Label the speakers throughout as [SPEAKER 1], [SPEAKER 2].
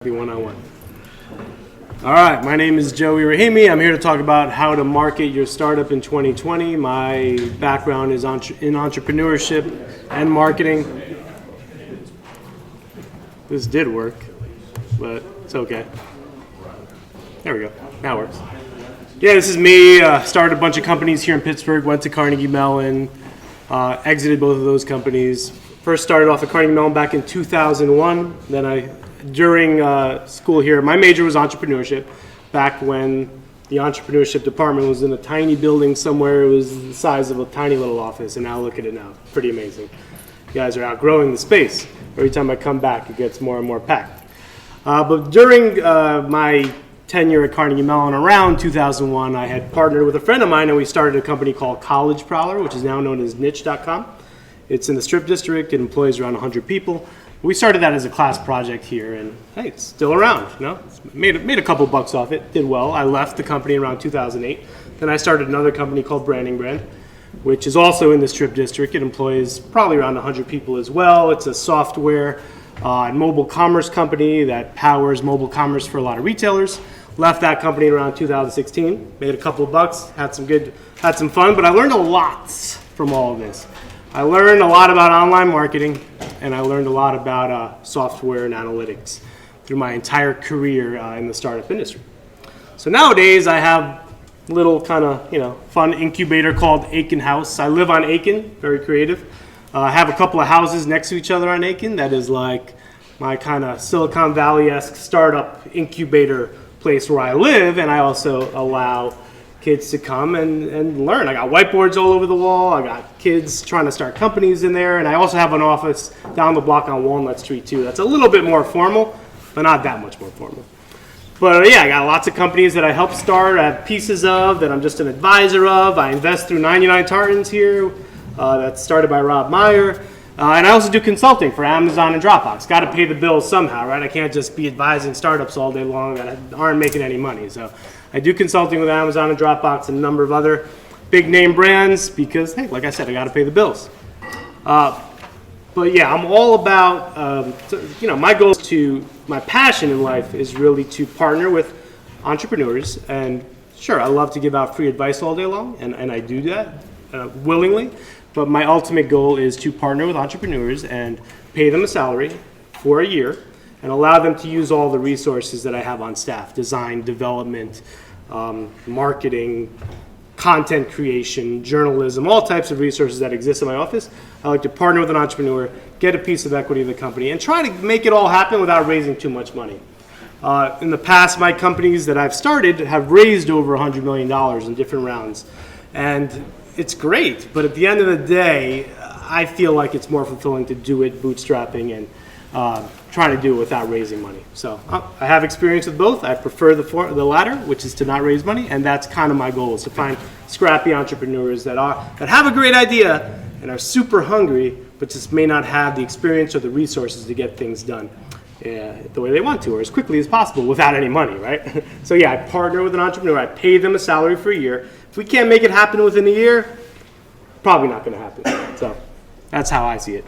[SPEAKER 1] One-on-one. All right, my name is Joey Rahimi. I'm here to talk about how to market your startup in 2020. My background is in entrepreneurship and marketing. This did work, but it's okay. There we go. Now it works. Yeah, this is me. Started a bunch of companies here in Pittsburgh. Went to Carnegie Mellon. Exited both of those companies. First started off at Carnegie Mellon back in 2001. Then during school here, my major was entrepreneurship. Back when the entrepreneurship department was in a tiny building somewhere, it was the size of a tiny little office, and now look at it now. Pretty amazing. You guys are outgrowing the space. Every time I come back, it gets more and more packed. But during my tenure at Carnegie Mellon, around 2001, I had partnered with a friend of mine, and we started a company called College Prowler, which is now known as niche.com. It's in the Strip District. It employs around 100 people. We started that as a class project here, and hey, it's still around. You know, made a couple bucks off it. Did well. I left the company around 2008. Then I started another company called Branding Brand, which is also in the Strip District. It employs probably around 100 people as well. It's a software and mobile commerce company that powers mobile commerce for a lot of retailers. Left that company around 2016. Made a couple of bucks. Had some fun, but I learned a lot from all of this. I learned a lot about online marketing, and I learned a lot about software and analytics through my entire career in the startup industry. So nowadays I have a little kind of fun incubator called Aiken House. I live on Aiken, very creative. I have a couple of houses next to each other on Aiken. That is like my kind of Silicon Valley-esque startup incubator place where I live, and I also allow kids to come and learn. I got whiteboards all over the wall. I got kids trying to start companies in there, and I also have an office down the block on Walnut Street too. That's a little bit more formal, but not that much more formal. But yeah, I got lots of companies that I help start, I have pieces of, that I'm just an advisor of. I invest through 99 Tartans here, that's started by Rob Meyer. And I also do consulting for Amazon and Dropbox. Got to pay the bills somehow, right? I can't just be advising startups all day long that aren't making any money. So I do consulting with Amazon and Dropbox and a number of other big name brands because, hey, like I said, I got to pay the bills. But yeah, I'm all about, my goal my passion in life is really to partner with entrepreneurs. And sure, I love to give out free advice all day long, and I do that willingly. But my ultimate goal is to partner with entrepreneurs and pay them a salary for a year and allow them to use all the resources that I have on staff: design, development, marketing, content creation, journalism, all types of resources that exist in my office. I like to partner with an entrepreneur, get a piece of equity of the company, and try to make it all happen without raising too much money. In the past, my companies that I've started have raised over $100 million in different rounds. And it's great, but at the end of the day, I feel like it's more fulfilling to do it bootstrapping and trying to do it without raising money. So I have experience with both. I prefer the latter, which is to not raise money, and that's kind of my goal, is to find scrappy entrepreneurs that have a great idea and are super hungry, but just may not have the experience or the resources to get things done the way they want to, or as quickly as possible without any money, right? So yeah, I partner with an entrepreneur. I pay them a salary for a year. If we can't make it happen within a year, probably not going to happen. So that's how I see it.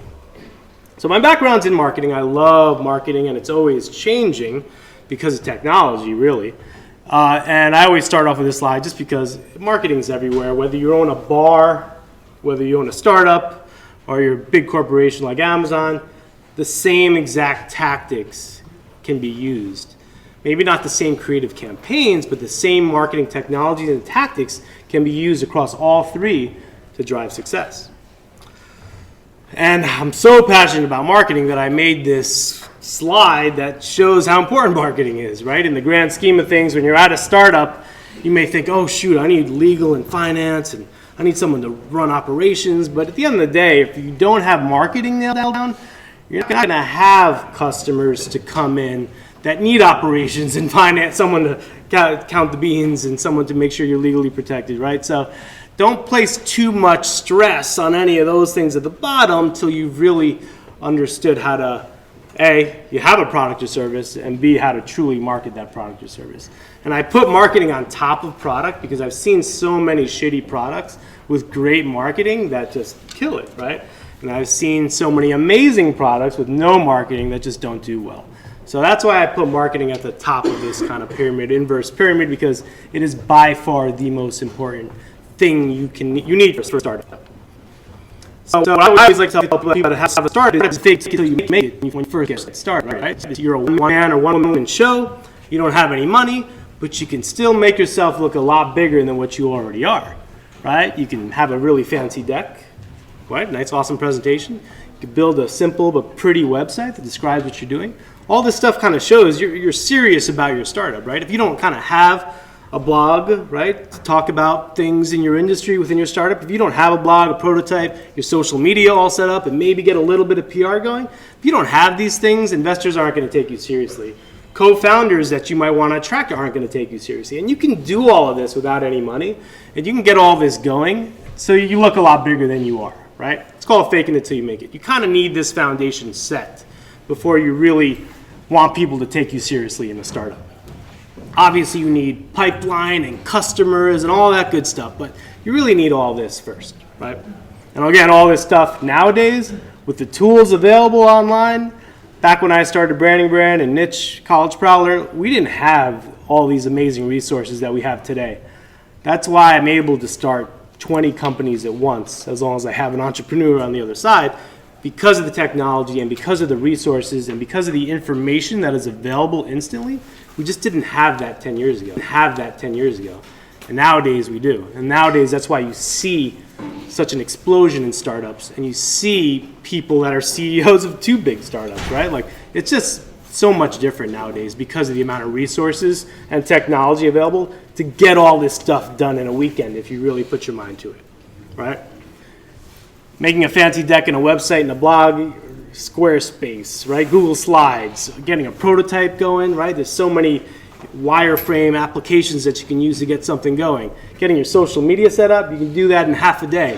[SPEAKER 1] So my background's in marketing. I love marketing, and it's always changing because of technology, really. And I always start off with this slide just because marketing's everywhere. Whether you own a bar, whether you own a startup, or you're a big corporation like Amazon, the same exact tactics can be used. Maybe not the same creative campaigns, but the same marketing technologies and tactics can be used across all three to drive success. And I'm so passionate about marketing that I made this slide that shows how important marketing is, right? In the grand scheme of things, when you're at a startup, you may think, oh shoot, I need legal and finance, and I need someone to run operations. But at the end of the day, if you don't have marketing nailed down, you're not going to have customers to come in that need operations and finance, someone to count the beans and someone to make sure you're legally protected, right? So don't place too much stress on any of those things at the bottom till you've really understood how to, A, you have a product or service, and B, how to truly market that product or service. And I put marketing on top of product because I've seen so many shitty products with great marketing that just kill it, right? And I've seen so many amazing products with no marketing that just don't do well. So that's why I put marketing at the top of this kind of pyramid, inverse pyramid, because it is by far the most important thing you need for a startup. So I always like to tell people to have a startup. It's fake until you make it when you first get started, right? You're a one-man or one-woman show. You don't have any money, but you can still make yourself look a lot bigger than what you already are, right? You can have a really fancy deck, right? Nice, awesome presentation. You can build a simple but pretty website that describes what you're doing. All this stuff kind of shows you're serious about your startup, right? If you don't kind of have a blog, right, to talk about things in your industry within your startup, if you don't have a blog, a prototype, your social media all set up, and maybe get a little bit of PR going, if you don't have these things, investors aren't going to take you seriously. Co-founders that you might want to attract aren't going to take you seriously. And you can do all of this without any money, and you can get all this going so you look a lot bigger than you are, right? It's called faking it till you make it. You kind of need this foundation set before you really want people to take you seriously in a startup. Obviously, you need pipeline and customers and all that good stuff, but you really need all this first, right? And again, all this stuff nowadays with the tools available online. Back when I started Branding Brand and Niche College Prowler, we didn't have all these amazing resources that we have today. That's why I'm able to start 20 companies at once, as long as I have an entrepreneur on the other side, because of the technology and because of the resources and because of the information that is available instantly. We just didn't have that 10 years ago. And nowadays we do. And nowadays that's why you see such an explosion in startups, and you see people that are CEOs of 2 big startups, right? Like, it's just so much different nowadays because of the amount of resources and technology available to get all this stuff done in a weekend if you really put your mind to it, right? Making a fancy deck and a website and a blog, Squarespace, right? Google Slides, getting a prototype going, right? There's so many wireframe applications that you can use to get something going. Getting your social media set up, you can do that in half a day.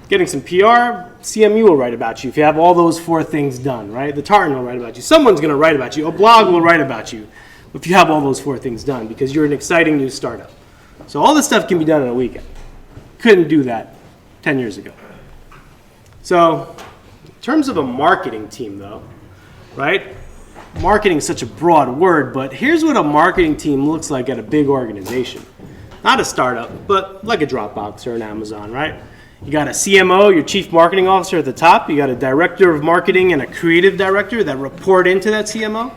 [SPEAKER 1] Getting some PR, CMU will write about you if you have all those 4 things done, right? The Tartan will write about you. Someone's going to write about you. A blog will write about you if you have all those 4 things done, because you're an exciting new startup. So all this stuff can be done in a weekend. Couldn't do that 10 years ago. So in terms of a marketing team, though, right? Marketing is such a broad word, but here's what a marketing team looks like at a big organization. Not a startup, but like a Dropbox or an Amazon, right? You got a CMO, your chief marketing officer at the top. You got a director of marketing and a creative director that report into that CMO.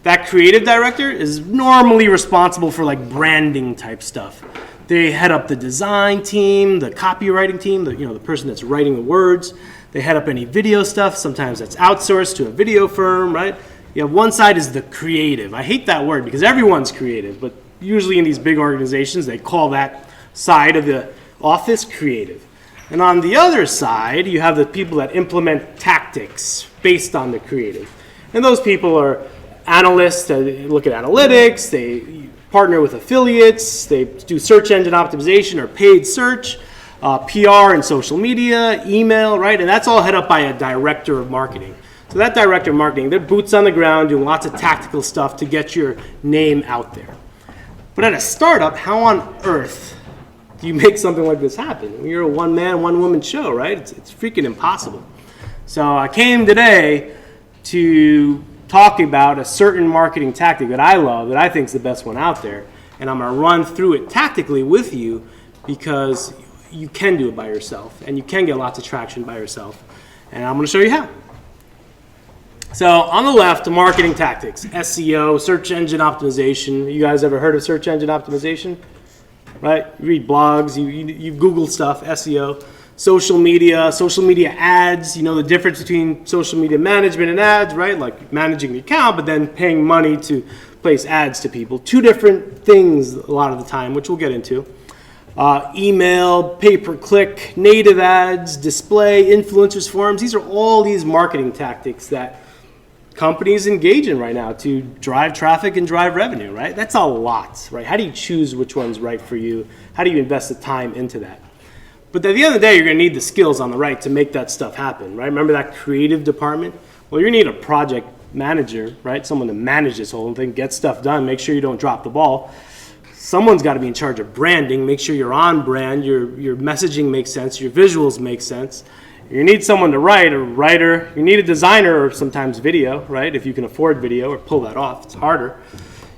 [SPEAKER 1] That creative director is normally responsible for like branding type stuff. They head up the design team, the copywriting team, the person that's writing the words. They head up any video stuff. Sometimes that's outsourced to a video firm, right? You have one side is the creative. I hate that word because everyone's creative, but usually in these big organizations, they call that side of the office creative. And on the other side, you have the people that implement tactics based on the creative. And those people are analysts that look at analytics, they partner with affiliates, they do search engine optimization or paid search, PR and social media, email, right? And that's all head up by a director of marketing. So that director of marketing, they're boots on the ground doing lots of tactical stuff to get your name out there. But at a startup, how on earth do you make something like this happen? You're a one-man, one-woman show, right? It's freaking impossible. So I came today to talk about a certain marketing tactic that I love, that I think is the best one out there. And I'm going to run through it tactically with you because you can do it by yourself and you can get lots of traction by yourself. And I'm going to show you how. So on the left, marketing tactics, SEO, search engine optimization. You guys ever heard of search engine optimization? Right? You read blogs, you Google stuff, SEO. Social media ads. You know the difference between social media management and ads, right? Like managing the account, but then paying money to place ads to people. 2 different things a lot of the time, which we'll get into. Email, pay-per-click, native ads, display, influencers forums. These are all these marketing tactics that companies engage in right now to drive traffic and drive revenue, right? That's a lot, right? How do you choose which one's right for you? How do you invest the time into that? But at the end of the day, you're going to need the skills on the right to make that stuff happen, right? Remember that creative department? Well, you're going to need a project manager, right? Someone to manage this whole thing, get stuff done, make sure you don't drop the ball. Someone's got to be in charge of branding, make sure you're on brand, your messaging makes sense, your visuals make sense. You need someone to write, a writer. You need a designer or sometimes video, right? If you can afford video or pull that off, it's harder.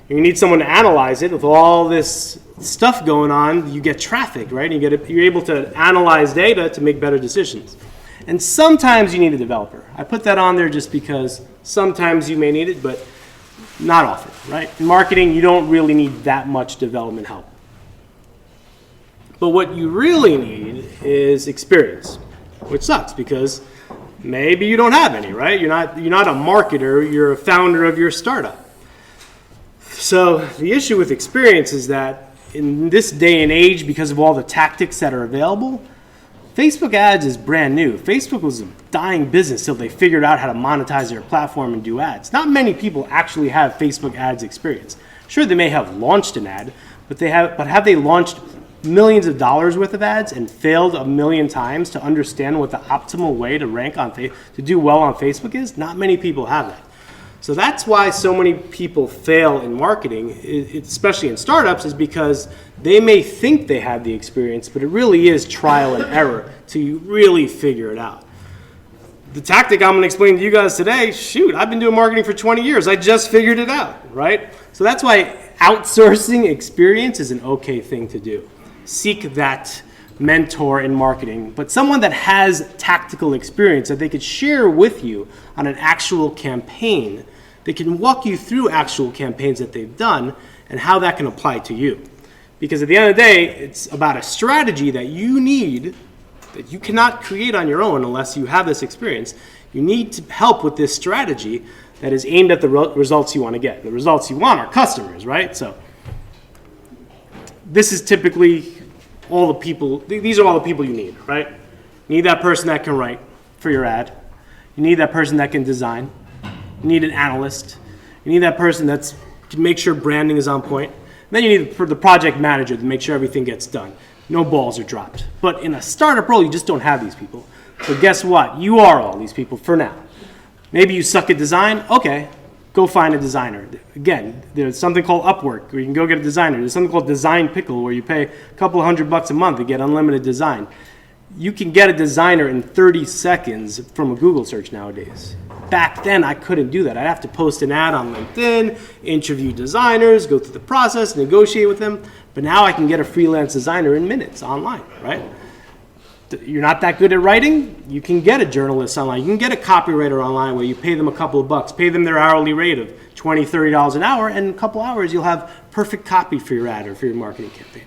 [SPEAKER 1] You need someone to analyze it. With all this stuff going on, you get traffic, right? You're able to analyze data to make better decisions. And sometimes you need a developer. I put that on there just because sometimes you may need it, but not often, right? In marketing, you don't really need that much development help. But what you really need is experience, which sucks because maybe you don't have any, right? You're not a marketer, you're a founder of your startup. So the issue with experience is that in this day and age, because of all the tactics that are available, Facebook ads is brand new. Facebook was a dying business till they figured out how to monetize their platform and do ads. Not many people actually have Facebook ads experience. Sure, they may have launched an ad, but have they launched millions of dollars worth of ads and failed a million times to understand what the optimal way to rank on to do well on Facebook is? Not many people have that. So that's why so many people fail in marketing, especially in startups, is because they may think they have the experience, but it really is trial and error till you really figure it out. The tactic I'm going to explain to you guys today, shoot, I've been doing marketing for 20 years. I just figured it out, right? So that's why outsourcing experience is an okay thing to do. Seek that mentor in marketing, but someone that has tactical experience that they could share with you on an actual campaign. They can walk you through actual campaigns that they've done and how that can apply to you. Because at the end of the day, it's about a strategy that you need, that you cannot create on your own unless you have this experience. You need to help with this strategy that is aimed at the results you want to get. The results you want are customers, right? So this is typically all the people, these are all the people you need, right? You need that person that can write for your ad. You need that person that can design. You need an analyst. You need that person that can make sure branding is on point. And then you need the project manager to make sure everything gets done. No balls are dropped. But in a startup role, you just don't have these people. So guess what? You are all these people for now. Maybe you suck at design. Okay, go find a designer. Again, there's something called Upwork where you can go get a designer. There's something called Design Pickle where you pay a couple $100 a month to get unlimited design. You can get a designer in 30 seconds from a Google search nowadays. Back then, I couldn't do that. I'd have to post an ad on LinkedIn, interview designers, go through the process, negotiate with them. But now I can get a freelance designer in minutes online, right? You're not that good at writing, you can get a journalist online. You can get a copywriter online where you pay them a couple of bucks, pay them their hourly rate of $20, $30 an hour, and in a couple hours you'll have perfect copy for your ad or for your marketing campaign.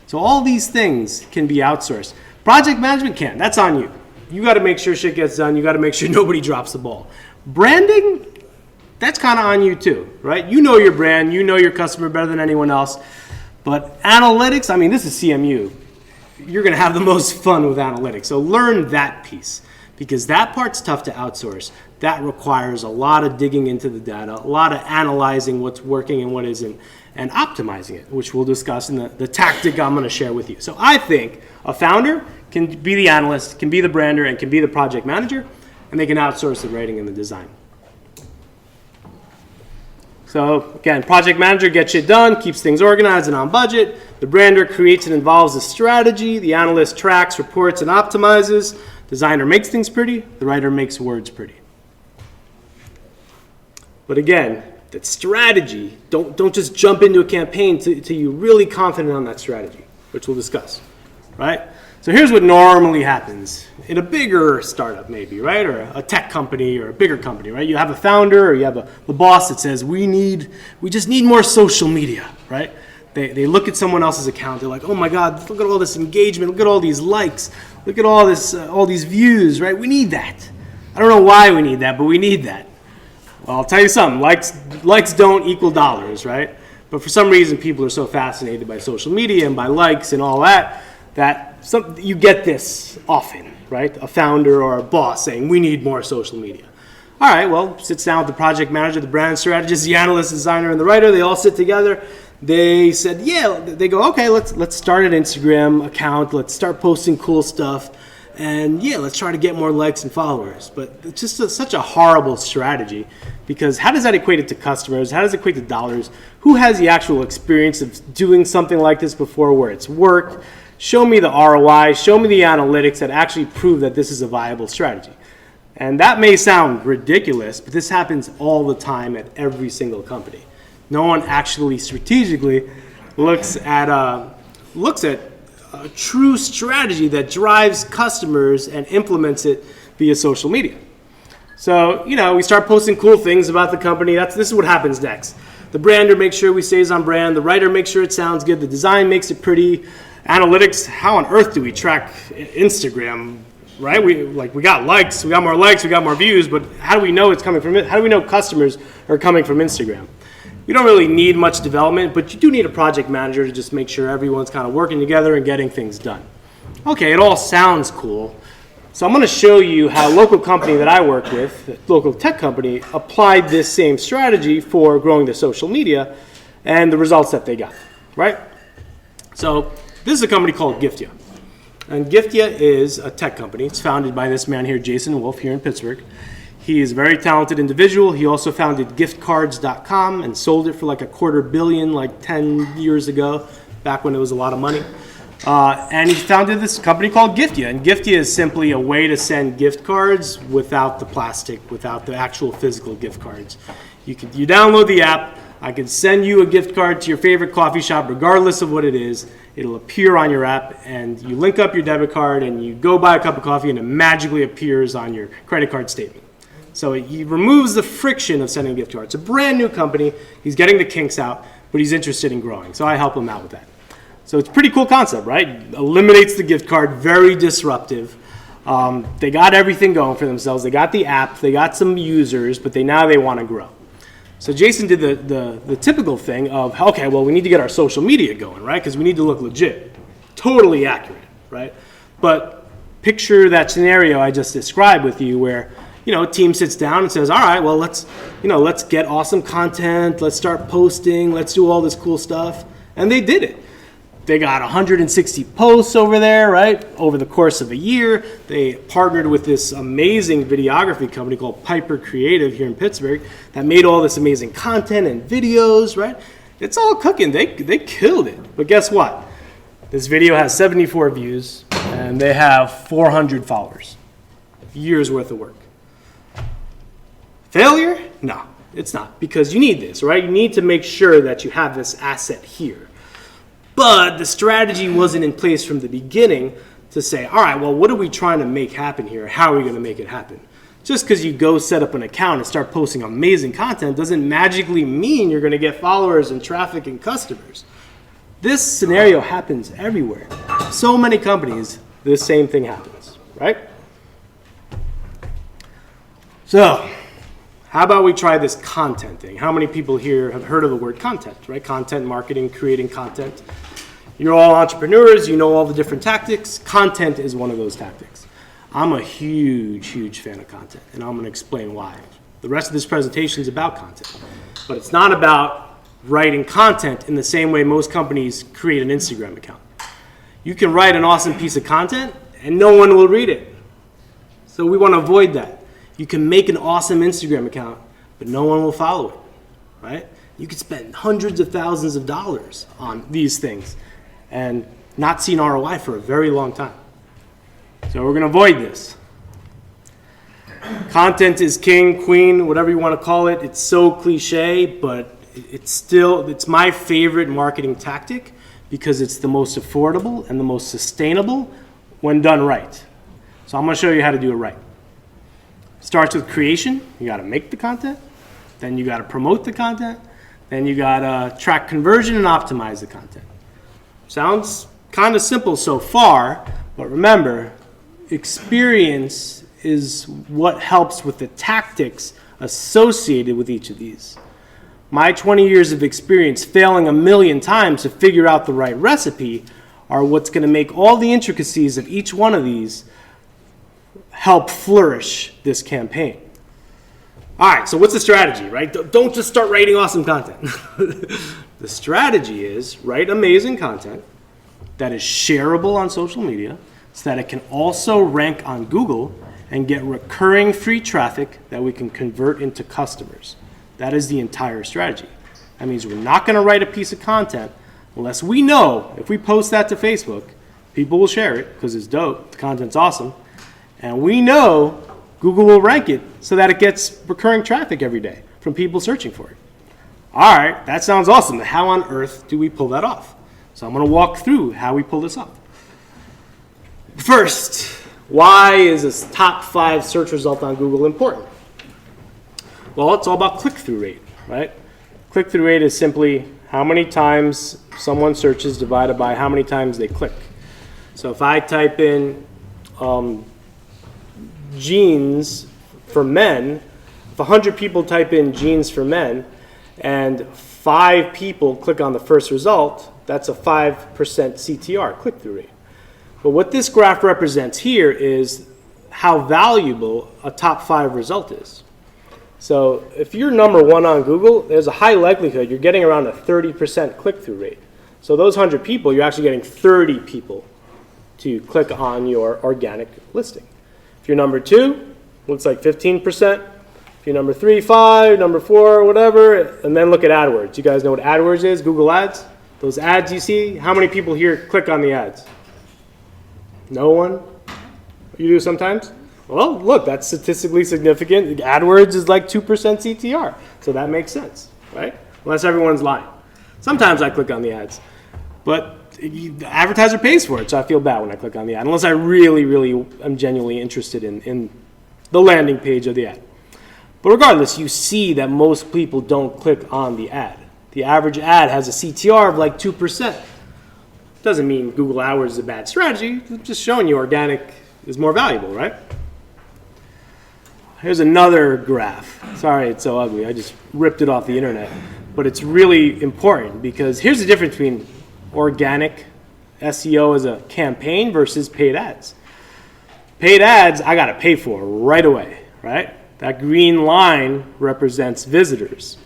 [SPEAKER 1] So all these things can be outsourced. Project management can, that's on you. You got to make sure shit gets done. You got to make sure nobody drops the ball. Branding, that's kind of on you too, right? You know your brand, you know your customer better than anyone else. But analytics, I mean, this is CMU. You're going to have the most fun with analytics. So learn that piece because that part's tough to outsource. That requires a lot of digging into the data, a lot of analyzing what's working and what isn't, and optimizing it, which we'll discuss in the tactic I'm going to share with you. So I think a founder can be the analyst, can be the brander, and can be the project manager, and they can outsource the writing and the design. So again, project manager gets shit done, keeps things organized and on budget. The brander creates and involves the strategy. The analyst tracks, reports, and optimizes. Designer makes things pretty. The writer makes words pretty. But again, that strategy, don't just jump into a campaign till you're really confident on that strategy, which we'll discuss, right? So here's what normally happens in a bigger startup maybe, right? Or a tech company or a bigger company, right? You have a founder or you have the boss that says, we just need more social media, right? They look at someone else's account. They're like, oh my God, look at all this engagement. Look at all these likes. Look at all these views, right? We need that. I don't know why we need that, but we need that. Well, I'll tell you something. Likes don't equal dollars, right? But for some reason, people are so fascinated by social media and by likes and all that you get this often, right? A founder or a boss saying, we need more social media. All right, well, sits down with the project manager, the brand strategist, the analyst, designer, and the writer. They all sit together. They said, yeah, they go, okay, let's start an Instagram account. Let's start posting cool stuff. And yeah, let's try to get more likes and followers. But it's just such a horrible strategy because how does that equate it to customers? How does it equate to dollars? Who has the actual experience of doing something like this before where it's worked, show me the ROI, show me the analytics that actually prove that this is a viable strategy. And that may sound ridiculous, but this happens all the time at every single company. No one actually strategically looks at a true strategy that drives customers and implements it via social media. So, we start posting cool things about the company. This is what happens next. The brander makes sure we stays on brand. The writer makes sure it sounds good. The design makes it pretty. Analytics, how on earth do we track Instagram, right? We got likes, we got more likes, we got more views, but how do we know it's coming from it? How do we know customers are coming from Instagram? You don't really need much development, but you do need a project manager to just make sure everyone's kind of working together and getting things done. Okay, it all sounds cool. So I'm going to show you how a local company that I work with, a local tech company, applied this same strategy for growing their social media and the results that they got, right? So this is a company called Giftia. And Giftia is a tech company. It's founded by this man here, Jason Wolf, here in Pittsburgh. He is a very talented individual. He also founded giftcards.com and sold it for like $250 million like 10 years ago, back when it was a lot of money. And he founded this company called Giftia. And Giftia is simply a way to send gift cards without the plastic, without the actual physical gift cards. You download the app. I can send you a gift card to your favorite coffee shop, regardless of what it is. It'll appear on your app, and you link up your debit card, and you go buy a cup of coffee, and it magically appears on your credit card statement. So he removes the friction of sending a gift card. It's a brand new company. He's getting the kinks out, but he's interested in growing. So I help him out with that. So it's a pretty cool concept, right? Eliminates the gift card, very disruptive. They got everything going for themselves. They got the app, they got some users, but now they want to grow. So Jason did the typical thing of, okay, well, we need to get our social media going, right? Because we need to look legit, totally accurate, right? But picture that scenario I just described with you where, a team sits down and says, all right, well, let's get awesome content. Let's start posting. Let's do all this cool stuff. And they did it. They got 160 posts over there, right? Over the course of a year, they partnered with this amazing videography company called Piper Creative here in Pittsburgh that made all this amazing content and videos, right? It's all cooking. They killed it. But guess what? This video has 74 views and they have 400 followers. Years worth of work. Failure? No, it's not, because you need this, right? You need to make sure that you have this asset here. But the strategy wasn't in place from the beginning to say, all right, well, what are we trying to make happen here? How are we going to make it happen? Just because you go set up an account and start posting amazing content doesn't magically mean you're going to get followers and traffic and customers. This scenario happens everywhere. So many companies, this same thing happens, right? So, how about we try this content thing? How many people here have heard of the word content, right? Content marketing, creating content. You're all entrepreneurs, you know all the different tactics. Content is one of those tactics. I'm a huge, huge fan of content, and I'm going to explain why. The rest of this presentation is about content, but it's not about writing content in the same way most companies create an Instagram account. You can write an awesome piece of content, and no one will read it. So we want to avoid that. You can make an awesome Instagram account, but no one will follow it, right? You could spend hundreds of thousands of dollars on these things and not see an ROI for a very long time. So we're going to avoid this. Content is king, queen, whatever you want to call it. It's so cliche, but it's my favorite marketing tactic because it's the most affordable and the most sustainable when done right. So I'm going to show you how to do it right. Starts with creation. You got to make the content. Then you got to promote the content. Then you got to track conversion and optimize the content. Sounds kind of simple so far, but remember, experience is what helps with the tactics associated with each of these. My 20 years of experience failing a million times to figure out the right recipe are what's going to make all the intricacies of each one of these help flourish this campaign. All right, so what's the strategy, right? Don't just start writing awesome content. The strategy is write amazing content that is shareable on social media so that it can also rank on Google and get recurring free traffic that we can convert into customers. That is the entire strategy. That means we're not going to write a piece of content unless we know if we post that to Facebook People will share it because it's dope, the content's awesome, and we know Google will rank it so that it gets recurring traffic every day from people searching for it. All right, that sounds awesome. How on earth do we pull that off? So I'm going to walk through how we pull this off. First, why is this top 5 search result on Google important? Well, it's all about click-through rate, right? Click-through rate is simply how many times someone searches divided by how many times they click. So if I type in jeans for men, if 100 people type in jeans for men and 5 people click on the first result, that's a 5% CTR, click-through rate. But what this graph represents here is how valuable a top 5 result is. So if you're number 1 on Google, there's a high likelihood you're getting around a 30% click-through rate. So those 100 people, you're actually getting 30 people to click on your organic listing. If you're number 2, looks like 15%. If you're number 3, 5, number 4, whatever, and then look at AdWords. You guys know what AdWords is? Google Ads? Those ads you see, how many people here click on the ads? No one? You do sometimes? Well, look, that's statistically significant. AdWords is like 2% CTR, so that makes sense, right? Unless everyone's lying. Sometimes I click on the ads, but the advertiser pays for it, so I feel bad when I click on the ad, unless I really, really am genuinely interested in the landing page of the ad. But regardless, you see that most people don't click on the ad. The average ad has a CTR of like 2%. Doesn't mean Google AdWords is a bad strategy. It's just showing you organic is more valuable, right? Here's another graph. Sorry, it's so ugly. I just ripped it off the internet. But it's really important because here's the difference between organic SEO as a campaign versus paid ads. Paid ads, I got to pay for right away, right? That green line represents visitors.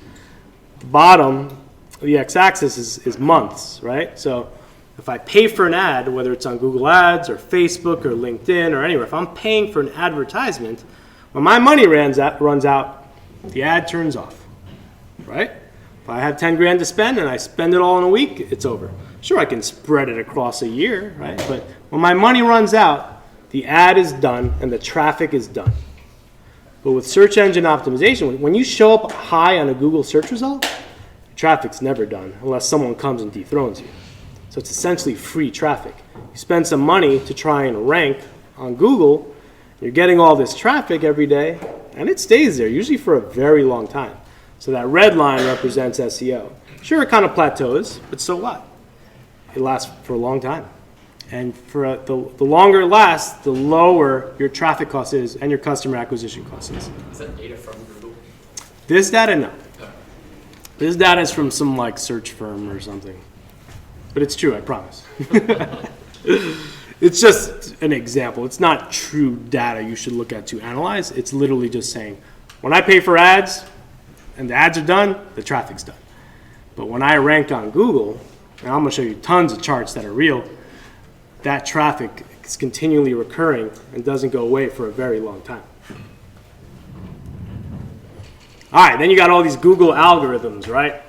[SPEAKER 1] The bottom, the x-axis is months, right? So if I pay for an ad, whether it's on Google Ads or Facebook or LinkedIn or anywhere, if I'm paying for an advertisement, when my money runs out, the ad turns off, right? If I have 10 grand to spend and I spend it all in a week, it's over. Sure, I can spread it across a year, right? But when my money runs out, the ad is done and the traffic is done. But with search engine optimization, when you show up high on a Google search result, traffic's never done unless someone comes and dethrones you. So it's essentially free traffic. You spend some money to try and rank on Google, you're getting all this traffic every day, and it stays there, usually for a very long time. So that red line represents SEO. Sure, it kind of plateaus, but so what? It lasts for a long time. And for the longer it lasts, the lower your traffic cost is and your customer acquisition cost is.
[SPEAKER 2] Is that data from Google?
[SPEAKER 1] This data, no. This data is from some like search firm or something. But it's true, I promise. It's just an example. It's not true data you should look at to analyze. It's literally just saying, when I pay for ads and the ads are done, the traffic's done. But when I rank on Google, and I'm going to show you tons of charts that are real, that traffic is continually recurring and doesn't go away for a very long time. All right, then you got all these Google algorithms, right?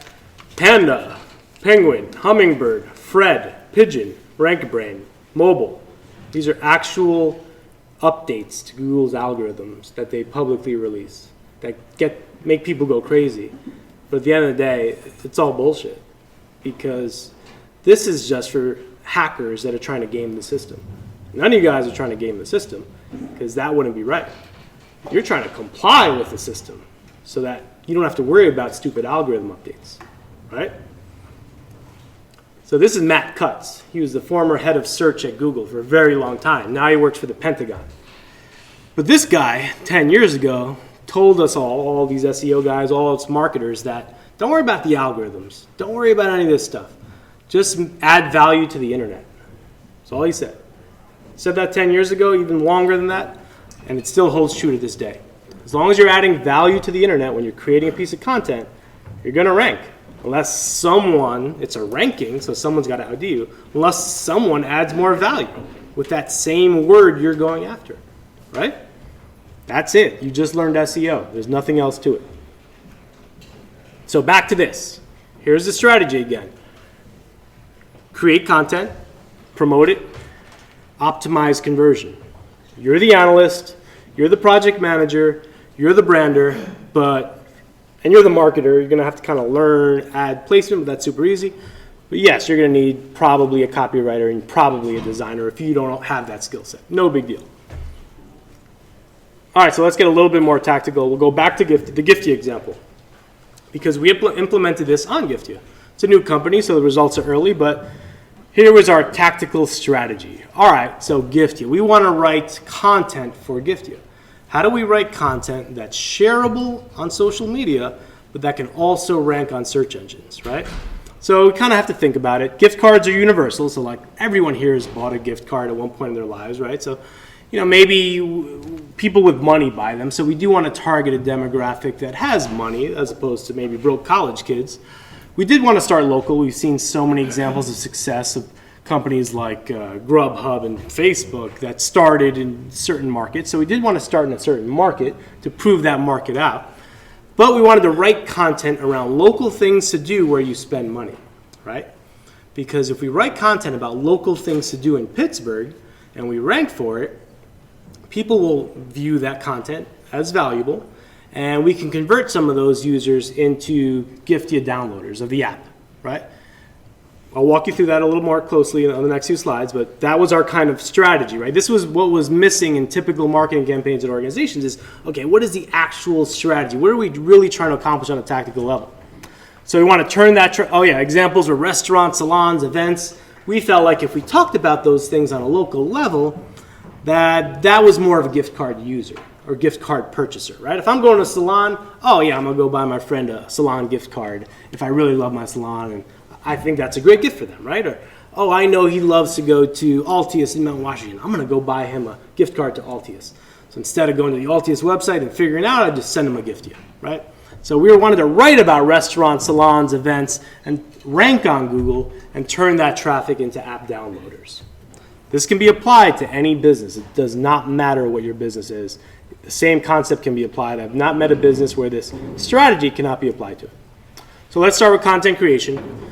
[SPEAKER 1] Panda, Penguin, Hummingbird, Fred, Pigeon, RankBrain, Mobile. These are actual updates to Google's algorithms that they publicly release that make people go crazy. But at the end of the day, it's all bullshit because this is just for hackers that are trying to game the system. None of you guys are trying to game the system because that wouldn't be right. You're trying to comply with the system so that you don't have to worry about stupid algorithm updates, right? So this is Matt Cutts. He was the former head of search at Google for a very long time. Now he works for the Pentagon. But this guy, 10 years ago, told us all these SEO guys, all us marketers, that don't worry about the algorithms. Don't worry about any of this stuff. Just add value to the internet. That's all he said. He said that 10 years ago, even longer than that, and it still holds true to this day. As long as you're adding value to the internet when you're creating a piece of content, you're going to rank. Unless someone, it's a ranking, so someone's got to outdo you, unless someone adds more value with that same word you're going after, right? That's it. You just learned SEO. There's nothing else to it. So back to this. Here's the strategy again. Create content, promote it, optimize conversion. You're the analyst, you're the project manager, you're the brander, and you're the marketer. You're going to have to kind of learn ad placement, but that's super easy. But yes, you're going to need probably a copywriter and probably a designer if you don't have that skill set. No big deal. All right, so let's get a little bit more tactical. We'll go back to the Giftia example, because we implemented this on Giftia. It's a new company, so the results are early, but here was our tactical strategy. All right, so Giftia. We want to write content for Giftia. How do we write content that's shareable on social media, but that can also rank on search engines, right? So we kind of have to think about it. Gift cards are universal, so like everyone here has bought a gift card at one point in their lives, right? So, maybe people with money buy them, so we do want to target a demographic that has money as opposed to maybe broke college kids. We did want to start local. We've seen so many examples of success of companies like Grubhub and Facebook that started in certain markets. So we did want to start in a certain market to prove that market out. But we wanted to write content around local things to do where you spend money, right? Because if we write content about local things to do in Pittsburgh and we rank for it, people will view that content as valuable, and we can convert some of those users into Giftia downloaders of the app, right? I'll walk you through that a little more closely on the next few slides, but that was our kind of strategy, right? This was what was missing in typical marketing campaigns and organizations is, okay, what is the actual strategy? What are we really trying to accomplish on a tactical level? So we want to turn that, examples were restaurants, salons, events. We felt like if we talked about those things on a local level, that was more of a gift card user or gift card purchaser, right? If I'm going to a salon, I'm going to go buy my friend a salon gift card if I really love my salon, and I think that's a great gift for them, right? Or, I know he loves to go to Altius in Mount Washington. I'm going to go buy him a gift card to Altius. So instead of going to the Altius website and figuring it out, I just send him a gift to you, right? So we wanted to write about restaurants, salons, events, and rank on Google and turn that traffic into app downloaders. This can be applied to any business. It does not matter what your business is. The same concept can be applied. I've not met a business where this strategy cannot be applied to it. So let's start with content creation.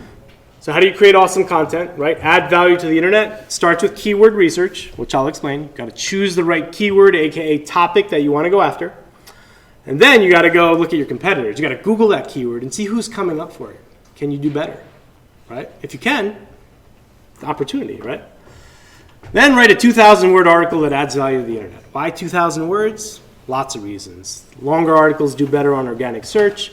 [SPEAKER 1] So how do you create awesome content, right? Add value to the internet. It starts with keyword research, which I'll explain. You've got to choose the right keyword, aka topic that you want to go after. And then you got to go look at your competitors. You got to Google that keyword and see who's coming up for it. Can you do better, right? If you can, it's an opportunity, right? Then write a 2,000-word article that adds value to the internet. Why 2,000 words? Lots of reasons. Longer articles do better on organic search.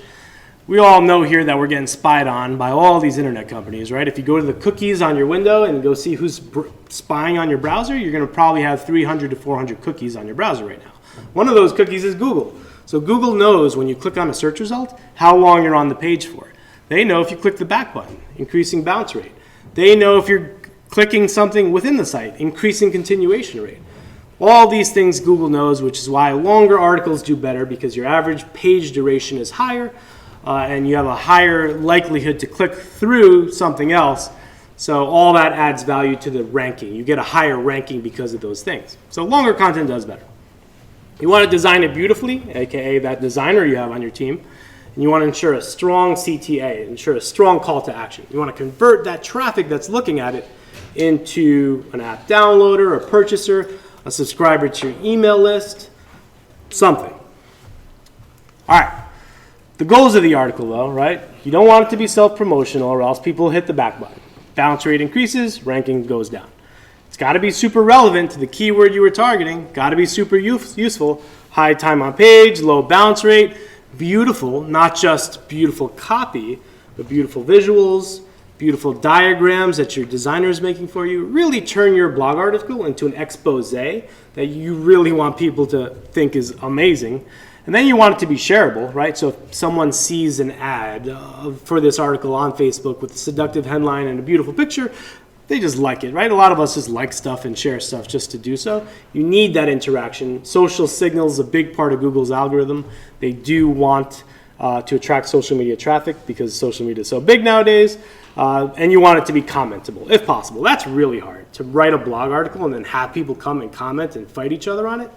[SPEAKER 1] We all know here that we're getting spied on by all these internet companies, right? If you go to the cookies on your window and go see who's spying on your browser, you're going to probably have 300 to 400 cookies on your browser right now. One of those cookies is Google. So Google knows when you click on a search result how long you're on the page for. They know if you click the back button, increasing bounce rate. They know if you're clicking something within the site, increasing continuation rate. All these things Google knows, which is why longer articles do better because your average page duration is higher and you have a higher likelihood to click through something else. So all that adds value to the ranking. You get a higher ranking because of those things. So longer content does better. You want to design it beautifully, aka that designer you have on your team. And you want to ensure a strong CTA, ensure a strong call to action. You want to convert that traffic that's looking at it into an app downloader, a purchaser, a subscriber to your email list, something. All right. The goals of the article, though, right? You don't want it to be self-promotional or else people hit the back button. Bounce rate increases, ranking goes down. It's got to be super relevant to the keyword you were targeting. Got to be super useful. High time on page, low bounce rate, beautiful, not just beautiful copy, but beautiful visuals, beautiful diagrams that your designer is making for you. Really turn your blog article into an expose that you really want people to think is amazing. And then you want it to be shareable, right? So if someone sees an ad for this article on Facebook with a seductive headline and a beautiful picture, they just like it, right? A lot of us just like stuff and share stuff just to do so. You need that interaction. Social signal is a big part of Google's algorithm. They do want to attract social media traffic because social media is so big nowadays. And you want it to be commentable, if possible. That's really hard, to write a blog article and then have people come and comment and fight each other on it.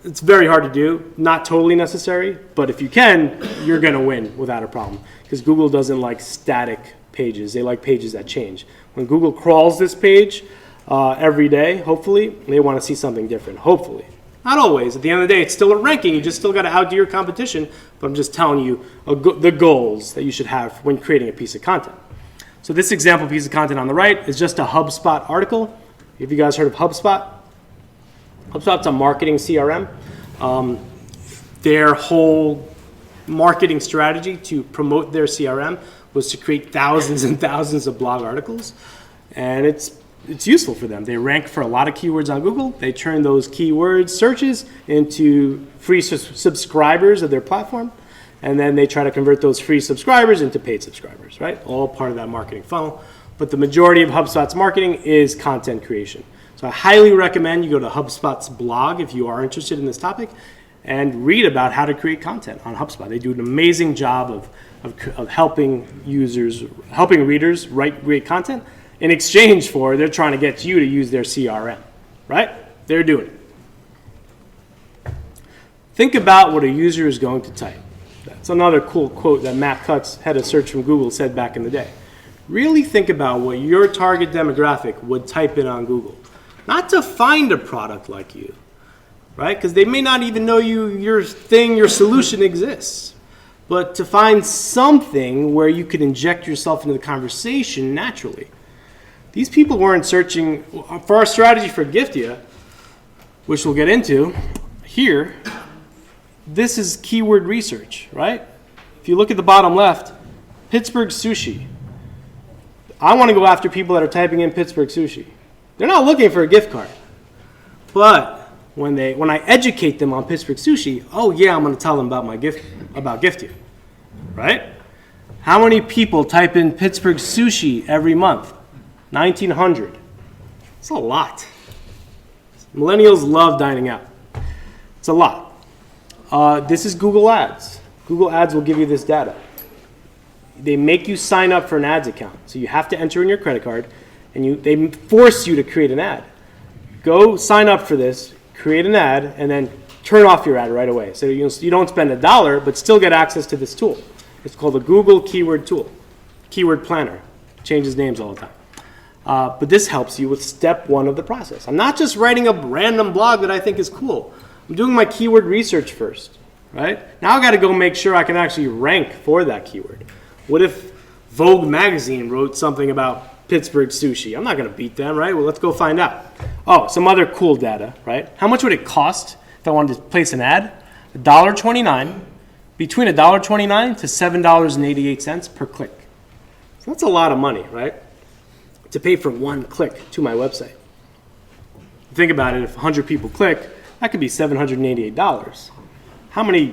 [SPEAKER 1] It's very hard to do, not totally necessary, but if you can, you're going to win without a problem because Google doesn't like static pages. They like pages that change. When Google crawls this page, every day, hopefully. They want to see something different, hopefully. Not always. At the end of the day, it's still a ranking. You just still got to outdo your competition. But I'm just telling you the goals that you should have when creating a piece of content. So this example piece of content on the right is just a HubSpot article. Have you guys heard of HubSpot? HubSpot's a marketing CRM. Their whole marketing strategy to promote their CRM was to create thousands and thousands of blog articles. And it's useful for them. They rank for a lot of keywords on Google. They turn those keyword searches into free subscribers of their platform. And then they try to convert those free subscribers into paid subscribers, right? All part of that marketing funnel. But the majority of HubSpot's marketing is content creation. So I highly recommend you go to HubSpot's blog if you are interested in this topic and read about how to create content on HubSpot. They do an amazing job of helping readers write great content. In exchange for, they're trying to get you to use their CRM, right? They're doing it. Think about what a user is going to type. That's another cool quote that Matt Cutts, head of search from Google, said back in the day. Really think about what your target demographic would type in on Google. Not to find a product like you, right? Because they may not even know your solution exists. But to find something where you could inject yourself into the conversation naturally. These people weren't searching for our strategy for Giftia, which we'll get into here. This is keyword research, right? If you look at the bottom left, Pittsburgh sushi. I want to go after people that are typing in Pittsburgh sushi. They're not looking for a gift card. But when I educate them on Pittsburgh sushi, oh yeah, I'm going to tell them about about Giftia, right? How many people type in Pittsburgh sushi every month? 1,900. It's a lot. Millennials love dining out. It's a lot. This is Google Ads. Google Ads will give you this data. They make you sign up for an ads account. So you have to enter in your credit card, and they force you to create an ad. Go sign up for this, create an ad, and then turn off your ad right away. So you don't spend $1, but still get access to this tool. It's called the Google Keyword Tool, Keyword Planner. Changes names all the time. But this helps you with step one of the process. I'm not just writing a random blog that I think is cool. I'm doing my keyword research first, right? Now I got to go make sure I can actually rank for that keyword. What if Vogue magazine wrote something about Pittsburgh sushi? I'm not going to beat them, right? Well, let's go find out. Oh, some other cool data, right? How much would it cost if I wanted to place an ad? $1.29, between $1.29 to $7.88 per click. So that's a lot of money, right? To pay for one click to my website. Think about it, if 100 people click, that could be $788. How many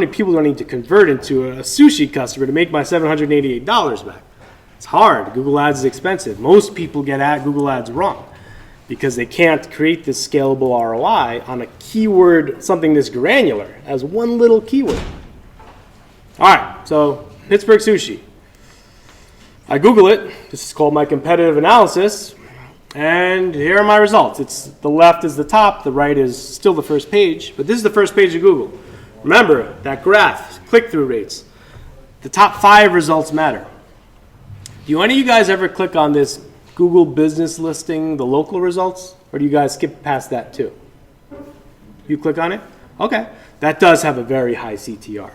[SPEAKER 1] people do I need to convert into a sushi customer to make my $788 back? It's hard. Google Ads is expensive. Most people get Google Ads wrong because they can't create this scalable ROI on a keyword, something this granular, as one little keyword. All right, so Pittsburgh sushi. I Google it. This is called my competitive analysis. And here are my results. The left is the top, the right is still the first page, but this is the first page of Google. Remember, that graph, click-through rates. The top 5 results matter. Do any of you guys ever click on this Google business listing, the local results? Or do you guys skip past that too? You click on it? Okay. That does have a very high CTR.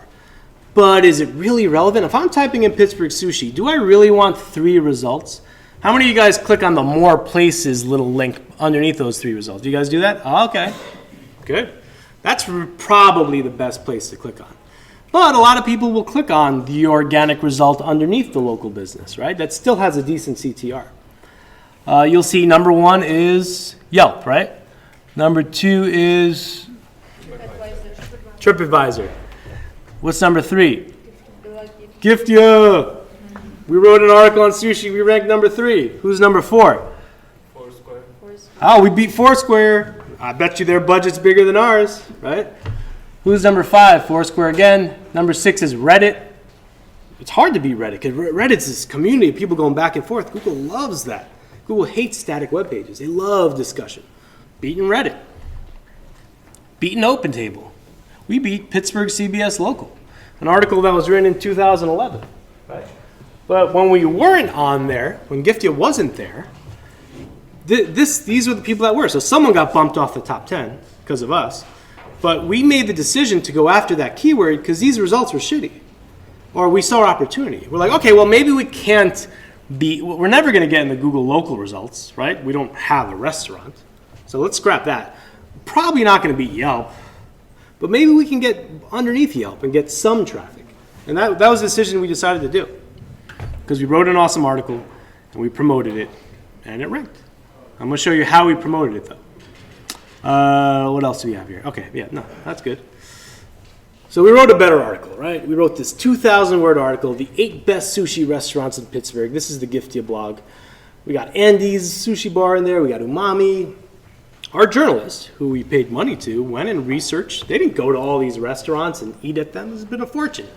[SPEAKER 1] But is it really relevant? If I'm typing in Pittsburgh sushi, do I really want 3 results? How many of you guys click on the more places little link underneath those 3 results? Do you guys do that? Oh, okay. Good. That's probably the best place to click on. But a lot of people will click on the organic result underneath the local business, right? That still has a decent CTR. You'll see number 1 is Yelp, right? Number 2 is TripAdvisor. What's number 3? Giftia. We wrote an article on sushi. We ranked number 3. Who's number 4?
[SPEAKER 2] Foursquare.
[SPEAKER 1] Oh, we beat Foursquare. I bet you their budget's bigger than ours, right? Who's number 5? Foursquare again. Number 6 is Reddit. It's hard to beat Reddit because Reddit's this community of people going back and forth. Google loves that. Google hates static web pages. They love discussion. Beating Reddit. Beating OpenTable. We beat Pittsburgh CBS Local, an article that was written in 2011. Right? But when we weren't on there, when Giftia wasn't there, these were the people that were. So someone got bumped off the top 10 because of us. But we made the decision to go after that keyword because these results were shitty. Or we saw opportunity. We're like, okay, well, maybe we can't we're never going to get in the Google local results, right? We don't have a restaurant. So let's scrap that. Probably not going to beat Yelp. But maybe we can get underneath Yelp and get some traffic. And that was the decision we decided to do. Because we wrote an awesome article and we promoted it and it ranked. I'm going to show you how we promoted it though. What else do we have here? Okay, yeah, no, that's good. So we wrote a better article, right? We wrote this 2,000-word article, the 8 best sushi restaurants in Pittsburgh. This is the Giftia blog. We got Andy's Sushi Bar in there. We got Umami. Our journalist, who we paid money to, went and researched. They didn't go to all these restaurants and eat at them. It's been a fortune.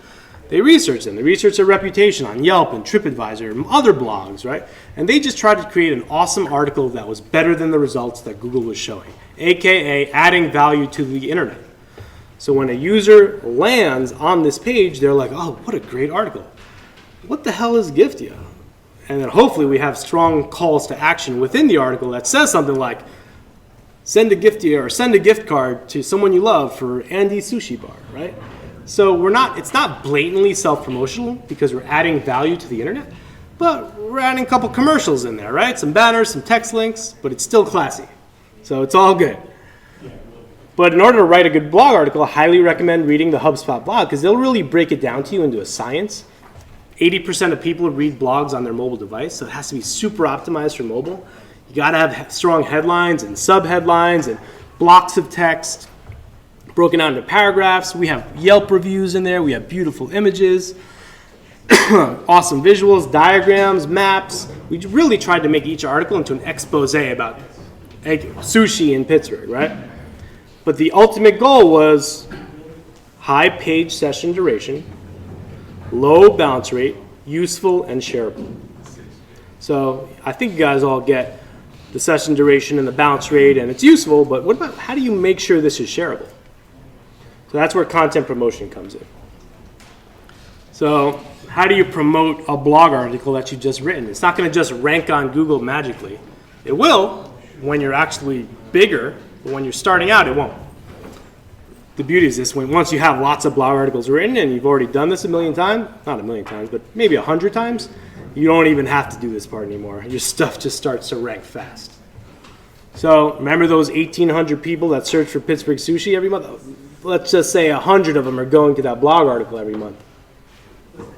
[SPEAKER 1] They researched them. They researched their reputation on Yelp and TripAdvisor and other blogs, right? And they just tried to create an awesome article that was better than the results that Google was showing, aka adding value to the internet. So when a user lands on this page, they're like, oh, what a great article. What the hell is Giftia? And then hopefully we have strong calls to action within the article that says something like, send a Giftia or send a gift card to someone you love for Andy's Sushi Bar, right? So it's not blatantly self-promotional because we're adding value to the internet, but we're adding a couple commercials in there, right? Some banners, some text links, but it's still classy. So it's all good. But in order to write a good blog article, I highly recommend reading the Hubspot blog because they'll really break it down to you into a science. 80% of people read blogs on their mobile device, so it has to be super optimized for mobile. You got to have strong headlines and sub-headlines and blocks of text broken out into paragraphs. We have Yelp reviews in there. We have beautiful images, awesome visuals, diagrams, maps. We really tried to make each article into an expose about sushi in Pittsburgh, right? But the ultimate goal was high page session duration, low bounce rate, useful, and shareable. So I think you guys all get the session duration and the bounce rate, and it's useful, but what about how do you make sure this is shareable? So that's where content promotion comes in. So how do you promote a blog article that you've just written? It's not going to just rank on Google magically. It will when you're actually bigger, but when you're starting out, it won't. The beauty is this, once you have lots of blog articles written and you've already done this a million times, not a million times, but maybe 100 times, you don't even have to do this part anymore. Your stuff just starts to rank fast. So remember those 1,800 people that search for Pittsburgh sushi every month? Let's just say 100 of them are going to that blog article every month,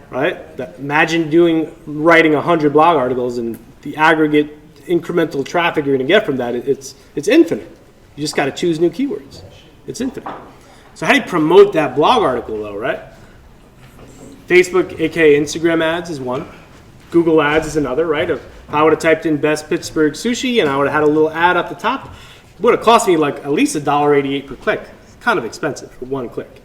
[SPEAKER 1] right? Imagine writing 100 blog articles and the aggregate incremental traffic you're going to get from that. It's infinite. You just got to choose new keywords. It's infinite. So how do you promote that blog article though, right? Facebook, aka Instagram ads is one. Google ads is another, right? If I would have typed in best Pittsburgh sushi and I would have had a little ad at the top, it would have cost me like at least $1.88 per click. It's kind of expensive for one click.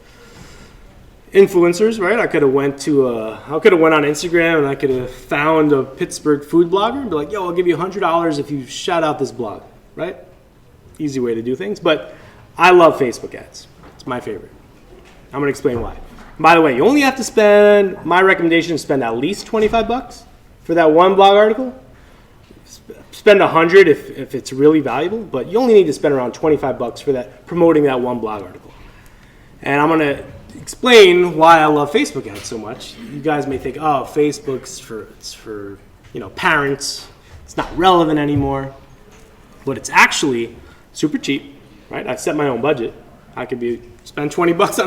[SPEAKER 1] Influencers, right? I could have went on Instagram and I could have found a Pittsburgh food blogger and be like, yo, I'll give you $100 if you shout out this blog, right? Easy way to do things, but I love Facebook ads. It's my favorite. I'm going to explain why. By the way, you only have to spend, my recommendation is spend at least $25 for that one blog article. Spend $100 if it's really valuable, but you only need to spend around $25 for that, promoting that one blog article. And I'm going to explain why I love Facebook ads so much. You guys may think, oh, Facebook's for parents. It's not relevant anymore. But it's super cheap, right? I set my own budget. I could spend $20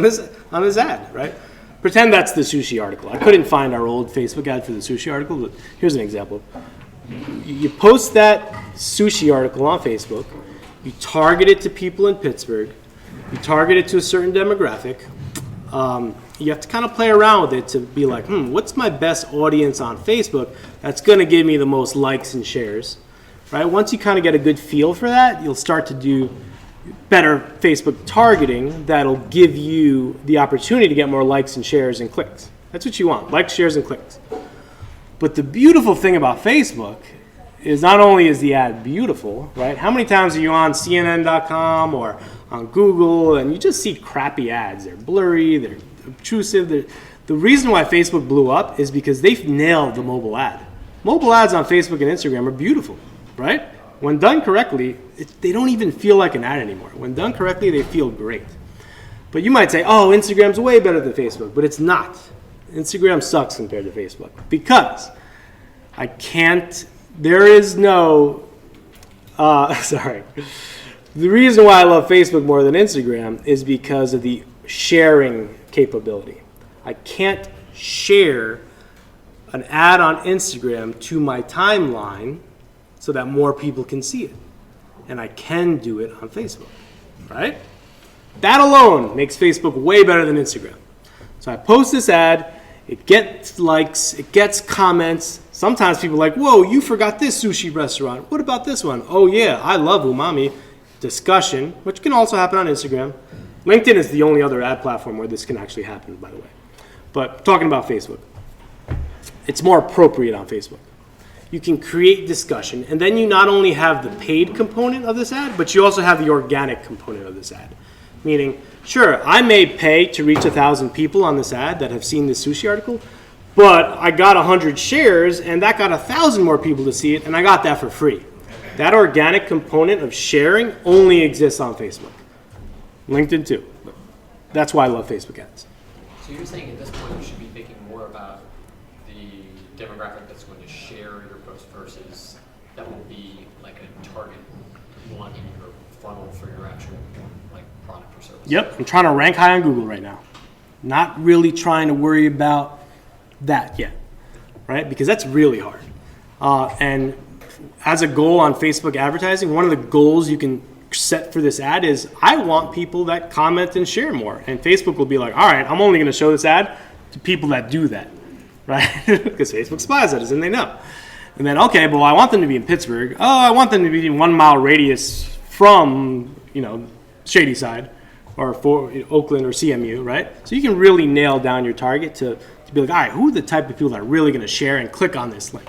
[SPEAKER 1] on this ad, right? Pretend that's the sushi article. I couldn't find our old Facebook ad for the sushi article, but here's an example. You post that sushi article on Facebook. You target it to people in Pittsburgh. You target it to a certain demographic. You have to kind of play around with it to be like, what's my best audience on Facebook that's going to give me the most likes and shares, right? Once you kind of get a good feel for that, you'll start to do better Facebook targeting that'll give you the opportunity to get more likes and shares and clicks. That's what you want, likes, shares, and clicks. But the beautiful thing about Facebook is not only is the ad beautiful, right? How many times are you on CNN.com or on Google and you just see crappy ads? They're blurry, they're obtrusive. The reason why Facebook blew up is because they've nailed the mobile ad. Mobile ads on Facebook and Instagram are beautiful, right? when done correctly, they don't even feel like an ad anymore. When done correctly, they feel great. But you might say, oh, Instagram's way better than Facebook, but it's not. Instagram sucks compared to Facebook because there is no, sorry. The reason why I love Facebook more than Instagram is because of the sharing capability. I can't share an ad on Instagram to my timeline so that more people can see it. And I can do it on Facebook, right? That alone makes Facebook way better than Instagram. So I post this ad, it gets likes, it gets comments. Sometimes people are like, whoa, you forgot this sushi restaurant. What about this one? Oh yeah, I love umami. Discussion, which can also happen on Instagram. LinkedIn is the only other ad platform where this can actually happen, by the way. But talking about Facebook, it's more appropriate on Facebook. You can create discussion, and then you not only have the paid component of this ad, but you also have the organic component of this ad. Meaning, sure, I may pay to reach 1,000 people on this ad that have seen this sushi article, but I got 100 shares, and that got 1,000 more people to see it, and I got that for free. That organic component of sharing only exists on Facebook. LinkedIn too. That's why I love Facebook ads.
[SPEAKER 2] So you're saying at this point you should be thinking more about the demographic that's going to share your post versus that will be like a target one in your funnel for your actual like product or service?
[SPEAKER 1] Yep, I'm trying to rank high on Google right now. Not really trying to worry about that yet, right? Because that's really hard. And as a goal on Facebook advertising, one of the goals you can set for this ad is I want people that comment and share more. And Facebook will be like, all right, I'm only going to show this ad to people that do that, right? Because Facebook spies at us and they know. And then, okay, well, I want them to be in Pittsburgh. Oh, I want them to be in 1 mile radius from, Shady Side or Oakland or CMU, right? So you can really nail down your target to be like, all right, who are the type of people that are really going to share and click on this link?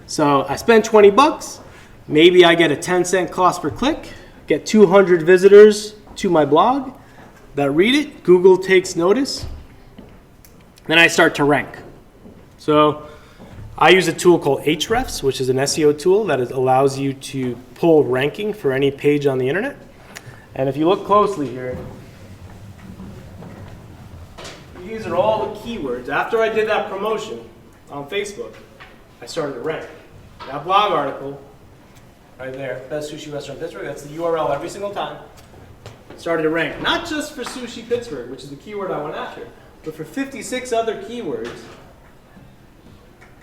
[SPEAKER 1] So I spend $20, maybe I get a 10-cent cost per click, get 200 visitors to my blog that read it, Google takes notice, then I start to rank. So I use a tool called Ahrefs, which is an SEO tool that allows you to pull ranking for any page on the internet. And if you look closely here, these are all the keywords. After I did that promotion on Facebook, I started to rank. That blog article, right there, best sushi restaurant in Pittsburgh, that's the URL every single time. Started to rank, not just for sushi Pittsburgh, which is the keyword I went after, but for 56 other keywords.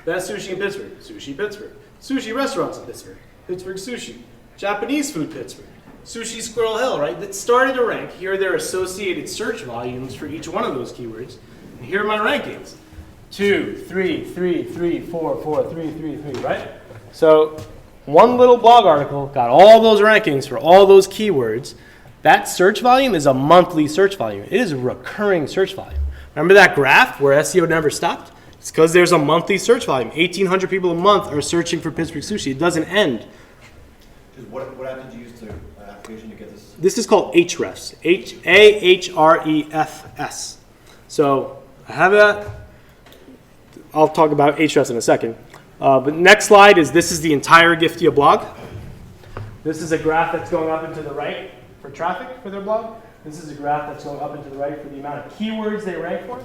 [SPEAKER 1] Best sushi in Pittsburgh, sushi Pittsburgh, sushi restaurants in Pittsburgh, Pittsburgh sushi, Japanese food Pittsburgh, sushi Squirrel Hill, right? That started to rank. Here are their associated search volumes for each one of those keywords. And here are my rankings. 2, 3, 3, 3, 4, 4, 3, 3, 3, right? So one little blog article got all those rankings for all those keywords. That search volume is a monthly search volume. It is a recurring search volume. Remember that graph where SEO never stopped? It's because there's a monthly search volume. 1,800 people a month are searching for Pittsburgh sushi. It doesn't end.
[SPEAKER 3] What app did you use to application to get this?
[SPEAKER 1] This is called Ahrefs. Ahrefs. So I have that. I'll talk about Ahrefs in a second. But next slide this is the entire Giftia blog. This is a graph that's going up and to the right for traffic for their blog. This is a graph that's going up and to the right for the amount of keywords they rank for.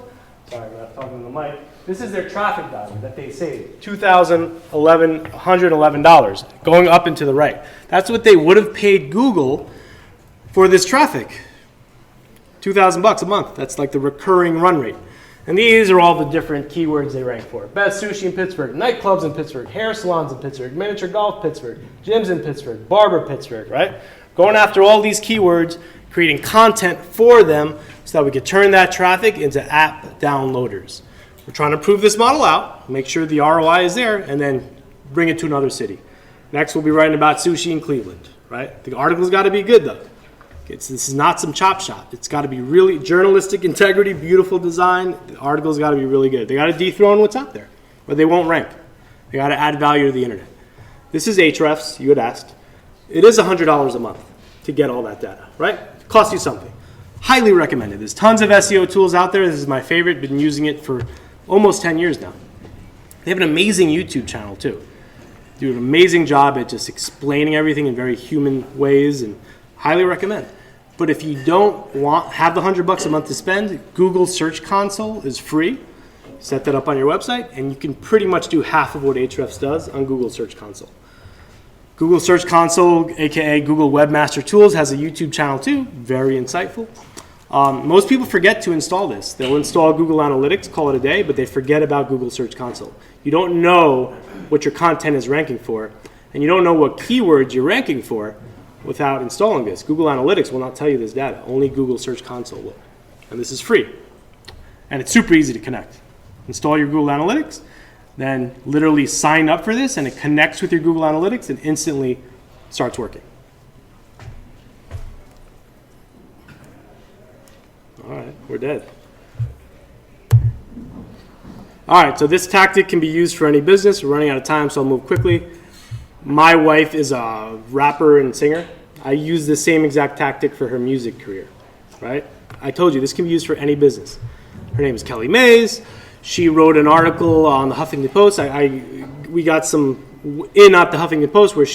[SPEAKER 1] Sorry, I'm not talking to the mic. This is their traffic value that they saved, $111 going up and to the right. That's what they would have paid Google for this traffic, $2,000 a month. That's like the recurring run rate. And these are all the different keywords they rank for. Best sushi in Pittsburgh, nightclubs in Pittsburgh, hair salons in Pittsburgh, miniature golf Pittsburgh, gyms in Pittsburgh, barber Pittsburgh, right? Going after all these keywords, creating content for them so that we could turn that traffic into app downloaders. We're trying to prove this model out, make sure the ROI is there, and then bring it to another city. Next, we'll be writing about sushi in Cleveland, right? The article's got to be good, though. This is not some chop shop. It's got to be really journalistic integrity, beautiful design. The article's got to be really good. They got to dethrone what's out there, or they won't rank. They got to add value to the internet. This is Ahrefs, you had asked. It is $100 a month to get all that data, right? It costs you something. Highly recommended. There's tons of SEO tools out there. This is my favorite. Been using it for almost 10 years now. They have an amazing YouTube channel too. do an amazing job at just explaining everything in very human ways, and highly recommend. But if you don't have the $100 a month to spend, Google Search Console is free. Set that up on your website, and you can pretty much do half of what Ahrefs does on Google Search Console. Google Search Console, aka Google Webmaster Tools, has a YouTube channel too. Very insightful. Most people forget to install this. They'll install Google Analytics, call it a day, but they forget about Google Search Console. You don't know what your content is ranking for, and you don't know what keywords you're ranking for without installing this. Google Analytics will not tell you this data. Only Google Search Console will. And this is free. And it's super easy to connect. Install your Google Analytics, then literally sign up for this, and it connects with your Google Analytics and instantly starts working. All right, we're dead. All right, so this tactic can be used for any business. We're running out of time, so I'll move quickly. My wife is a rapper and singer. I use the same exact tactic for her music career, right? I told you, this can be used for any business. Her name is Kelly Mays. She wrote an article on the Huffington Post. We got some in at the Huffington Post where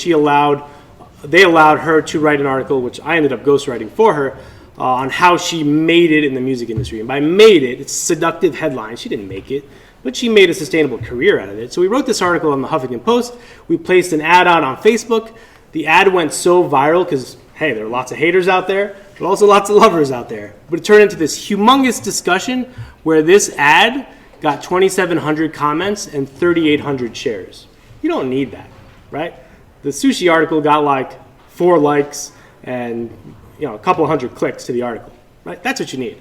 [SPEAKER 1] they allowed her to write an article, which I ended up ghostwriting for her, on how she made it in the music industry. And by made it, it's seductive headlines. She didn't make it, but she made a sustainable career out of it. So we wrote this article on the Huffington Post. We placed an ad out on Facebook. The ad went so viral because, hey, there are lots of haters out there, but also lots of lovers out there. But it turned into this humongous discussion where this ad got 2,700 comments and 3,800 shares. You don't need that, right? The sushi article got like 4 likes and a couple hundred clicks to the article, right? That's what you need.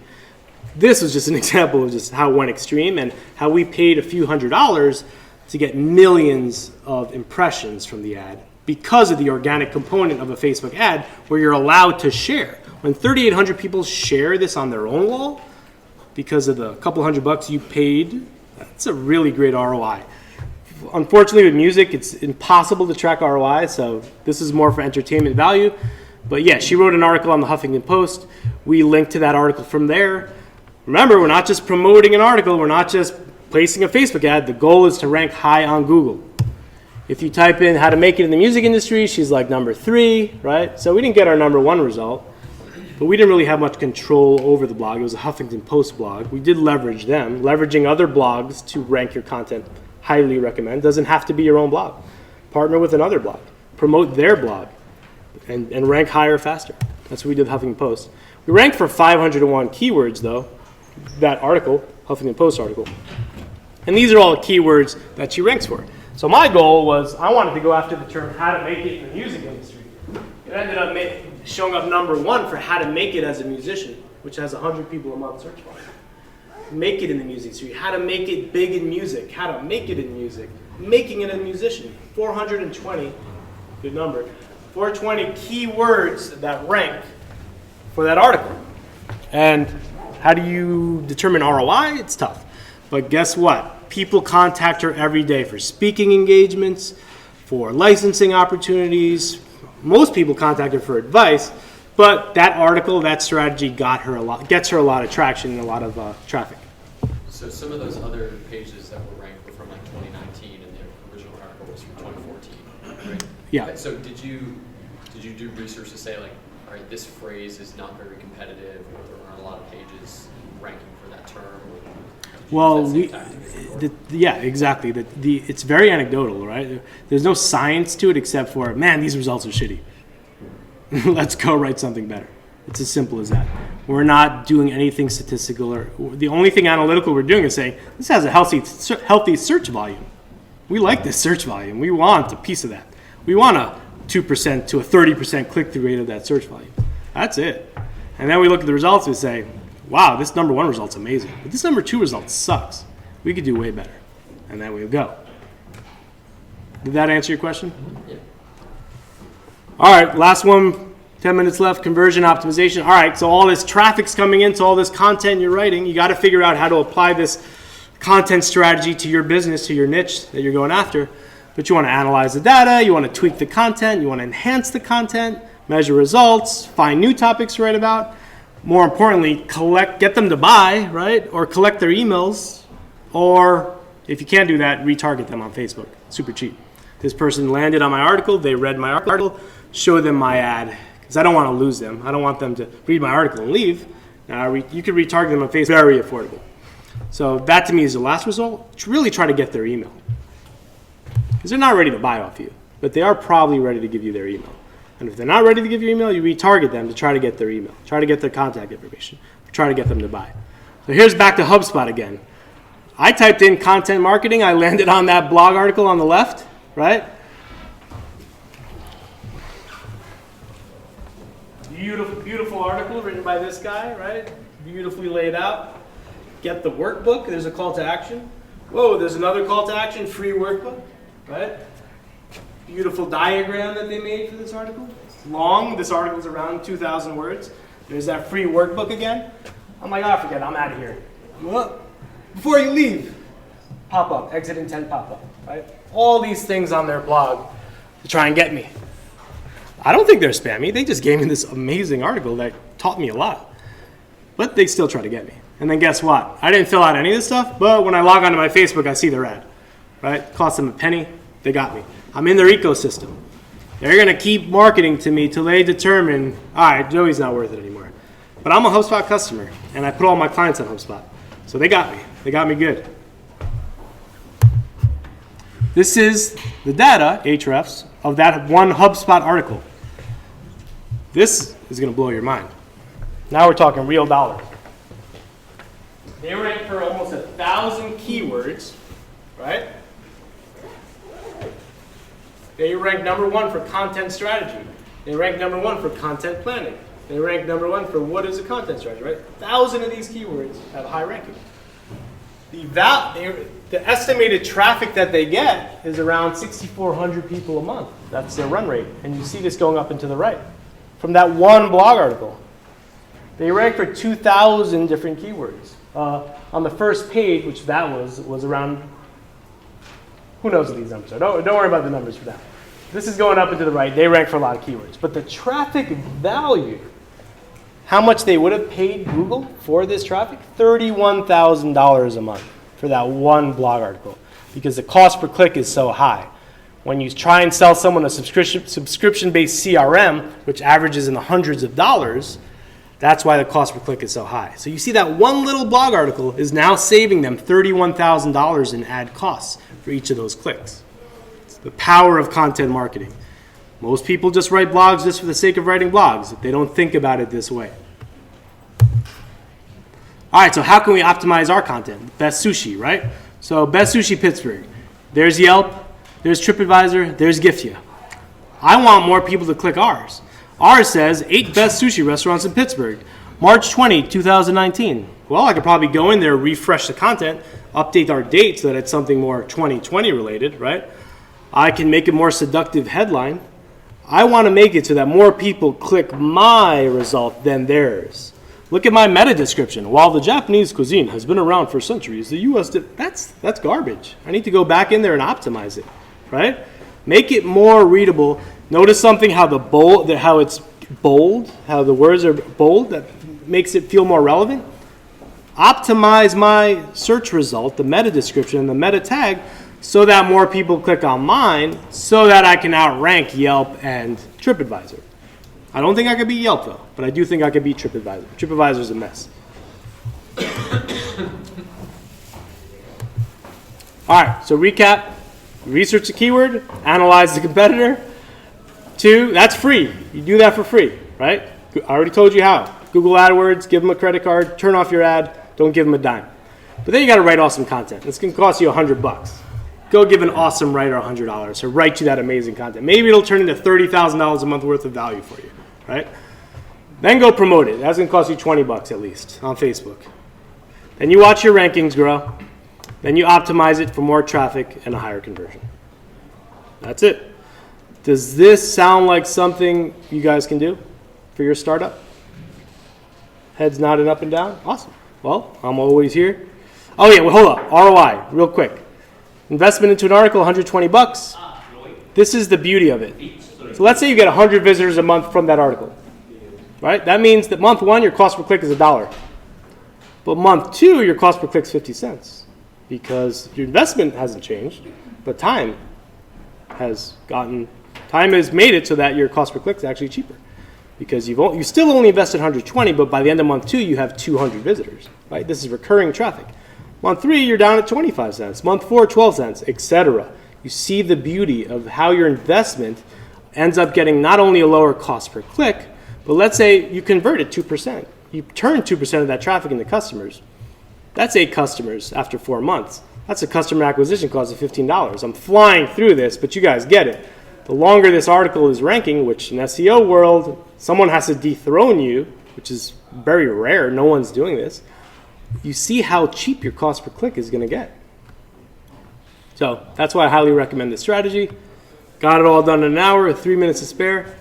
[SPEAKER 1] This was just an example of just how it went extreme and how we paid a few $100s to get millions of impressions from the ad because of the organic component of a Facebook ad where you're allowed to share. When 3,800 people share this on their own wall, because of the couple $100 you paid, that's a really great ROI. Unfortunately, with music, it's impossible to track ROI, so this is more for entertainment value. But yeah, she wrote an article on the Huffington Post. We linked to that article from there. Remember, we're not just promoting an article. We're not just placing a Facebook ad. The goal is to rank high on Google. If you type in how to make it in the music industry, she's like number 3, right? So we didn't get our number 1 result. But we didn't really have much control over the blog. It was a Huffington Post blog. We did leverage them. Leveraging other blogs to rank your content, highly recommend. Doesn't have to be your own blog. Partner with another blog. Promote their blog and rank higher faster. That's what we did with Huffington Post. We ranked for 501 keywords, though, that article, Huffington Post article. And these are all the keywords that she ranks for. So my goal was I wanted to go after the term how to make it in the music industry. It ended up showing up number 1 for how to make it as a musician, which has 100 people a month search for it. Make it in the music industry, how to make it big in music, how to make it in music, making it a musician. 420, good number, 420 keywords that rank for that article. And how do you determine ROI? It's tough. But guess what? People contact her every day for speaking engagements, for licensing opportunities. Most people contact her for advice, but that article, that strategy gets her a lot of traction and a lot of traffic.
[SPEAKER 2] So some of those other pages that were ranked were from like 2019, and the original article was from 2014, right?
[SPEAKER 1] Yeah.
[SPEAKER 2] So did you do research to say like, all right, this phrase is not very competitive, or there aren't a lot of pages ranking for that term?
[SPEAKER 1] Well, yeah, exactly. It's very anecdotal, right? There's no science to it except for, man, these results are shitty. Let's go write something better. It's as simple as that. We're not doing anything statistical, or the only thing analytical we're doing is saying, this has a healthy search volume. We like this search volume. We want a piece of that. We want a 2% to a 30% click-through rate of that search volume. That's it. And then we look at the results and say, wow, this number 1 result's amazing, but this number 2 result sucks. We could do way better. And then we go. Did that answer your question?
[SPEAKER 2] Yeah.
[SPEAKER 1] All right, last one, 10 minutes left, conversion optimization. All right, so all this traffic's coming into all this content you're writing. You got to figure out how to apply this content strategy to your business, to your niche that you're going after. But you want to analyze the data, you want to tweak the content, you want to enhance the content, measure results, find new topics to write about. More importantly, get them to buy, right? Or collect their emails. Or if you can't do that, retarget them on Facebook. Super cheap. This person landed on my article, they read my article, show them my ad, because I don't want to lose them. I don't want them to read my article and leave. Now, you could retarget them on Facebook, very affordable. So that to me is the last result. Really try to get their email. Because they're not ready to buy off you, but they are probably ready to give you their email. And if they're not ready to give you email, you retarget them to try to get their email, try to get their contact information, try to get them to buy. So here's back to HubSpot again. I typed in content marketing. I landed on that blog article on the left, right? Beautiful, beautiful article written by this guy, right? Beautifully laid out. Get the workbook. There's a call to action. Whoa, there's another call to action, free workbook, right? Beautiful diagram that they made for this article. It's long. This article's around 2,000 words. There's that free workbook again. I'm like, oh, forget it. I'm out of here. Well, before you leave, pop up, exit intent pop up, right? All these things on their blog to try and get me. I don't think they're spammy. They just gave me this amazing article that taught me a lot. But they still try to get me. And then guess what? I didn't fill out any of this stuff, but when I log onto my Facebook, I see their ad, right? Cost them a penny. They got me. I'm in their ecosystem. They're going to keep marketing to me till they determine, all right, Joey's not worth it anymore. But I'm a HubSpot customer, and I put all my clients on HubSpot. So they got me. They got me good. This is the data, hrefs, of that one HubSpot article. This is going to blow your mind. Now we're talking real dollars. They rank for almost 1,000 keywords, right? They rank #1 for content strategy. They rank #1 for content planning. They rank #1 for what is a content strategy, right? 1,000 of these keywords have high ranking. The estimated traffic that they get is around 6,400 people a month. That's their run rate. And you see this going up and to the right from that one blog article. They rank for 2,000 different keywords. On the first page, which that was around, who knows what these numbers are? Don't worry about the numbers for now. This is going up and to the right. They rank for a lot of keywords. But the traffic value, how much they would have paid Google for this traffic? $31,000 a month for that one blog article, because the cost per click is so high. When you try and sell someone a subscription-based CRM, which averages in the hundreds of dollars, that's why the cost per click is so high. So you see that one little blog article is now saving them $31,000 in ad costs for each of those clicks. It's the power of content marketing. Most people just write blogs just for the sake of writing blogs. They don't think about it this way. All right, so how can we optimize our content? Best Sushi, right? So Best Sushi Pittsburgh. There's Yelp, there's TripAdvisor, there's Giftia. I want more people to click ours. Ours says 8 best sushi restaurants in Pittsburgh, March 20, 2019. Well, I could probably go in there, refresh the content, update our date so that it's something more 2020 related, right? I can make a more seductive headline. I want to make it so that more people click my result than theirs. Look at my meta description. While the Japanese cuisine has been around for centuries, the U.S. that's garbage. I need to go back in there and optimize it, right? Make it more readable. Notice something, how it's bold, how the words are bold, that makes it feel more relevant. Optimize my search result, the meta description, the meta tag, so that more people click on mine, so that I can outrank Yelp and TripAdvisor. I don't think I could beat Yelp though, but I do think I could beat TripAdvisor. TripAdvisor's a mess. All right, so recap. Research the keyword, analyze the competitor. 2, that's free. You do that for free, right? I already told you how. Google AdWords, give them a credit card, turn off your ad, don't give them a dime. But then you got to write awesome content. It's going to cost you $100. Go give an awesome writer $100 to write you that amazing content. Maybe it'll turn into $30,000 a month worth of value for you, right? Then go promote it. That's going to cost you $20 at least on Facebook. Then you watch your rankings grow. Then you optimize it for more traffic and a higher conversion. That's it. Does this sound like something you guys can do for your startup? Heads nodding up and down? Awesome. Well, I'm always here. Oh yeah, well, hold up. ROI, real quick. Investment into an article, $120. This is the beauty of it. So let's say you get 100 visitors a month from that article, right? That means that month 1, your cost per click is $1. But month 2, your cost per click is 50 cents because your investment hasn't changed, but time has made it so that your cost per click is actually cheaper, because you still only invested 120, but by the end of month 2, you have 200 visitors, right? This is recurring traffic. Month 3, you're down at 25 cents. Month 4, 12 cents, etc. You see the beauty of how your investment ends up getting not only a lower cost per click, but let's say you converted 2%. You turn 2% of that traffic into customers. That's 8 customers after 4 months. That's a customer acquisition cost of $15. I'm flying through this, but you guys get it. The longer this article is ranking, which in SEO world, someone has to dethrone you, which is very rare. No one's doing this. You see how cheap your cost per click is going to get. So that's why I highly recommend this strategy. Got it all done in an hour with 3 minutes to spare.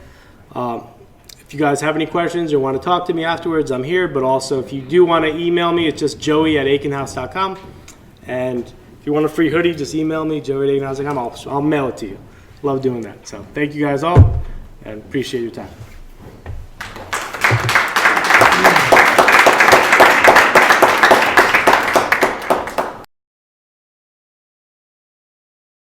[SPEAKER 1] If you guys have any questions or want to talk to me afterwards, I'm here. But also, if you do want to email me, it's just joey@aikenhouse.com. And if you want a free hoodie, just email me, joey@aikenhouse.com. I'll mail it to you. Love doing that. So thank you guys all, and appreciate your time.